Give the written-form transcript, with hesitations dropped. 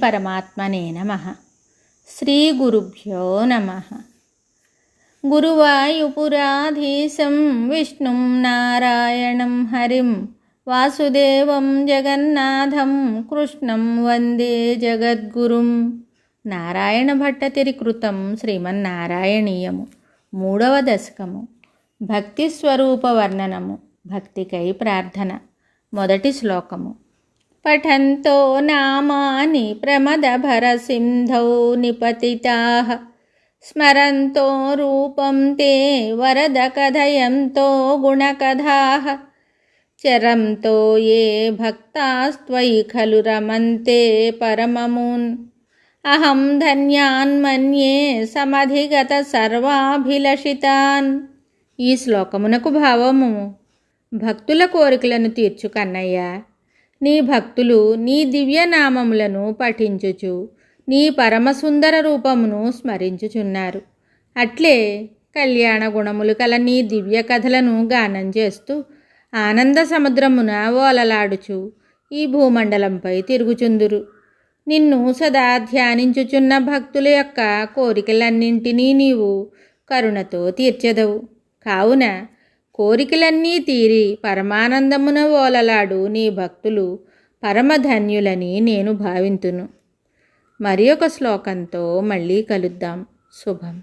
పరమాత్మనే నమః. శ్రీ గురుభ్యో నమః. గురువాయుపురాధీశం విష్ణుం నారాయణం హరిం వాసుదేవం జగన్నాథం కృష్ణం వందే జగద్గురుం. నారాయణ భట్టతిరి కృతం శ్రీమన్నారాయణీయము 3వ దశకము. భక్తి స్వరూప వర్ణనము. భక్తికై ప్రార్థన. మొదటి శ్లోకము. పఠంతో నామాని ప్రమదభర సింధౌ నిపతితాః స్మరంతో రూపం తే వరద కథయంతో గుణకథాః చరంతో ఏ భక్తాస్త్వయి ఖలు రమంతే పరమమూన్ అహం ధన్యాన్ మన్యే సమధిగత సర్వాభిలషితాన్. ఈ శ్లోకమునకు భావము: భక్తుల కోరికలను తీర్చు కన్నయ్య. నీ భక్తులు నీ దివ్యనామములను పఠించుచు నీ పరమసుందర రూపమును స్మరించుచున్నారు. అట్లే కళ్యాణ గుణములు కల నీ దివ్య కథలను గానం చేస్తూ ఆనంద సముద్రమున ఓలలాడుచు ఈ భూమండలంపై తిరుగుచుందురు. నిన్ను సదా ధ్యానించుచున్న భక్తుల యొక్క కోరికలన్నింటినీ నీవు కరుణతో తీర్చెదవు. కావున కోరికలన్నీ తీరి పరమానందమున ఓలలాడు నీ భక్తులు పరమధన్యులని నేను భావింతును. మరి ఒక శ్లోకంతో మళ్ళీ కలుద్దాం. శుభం.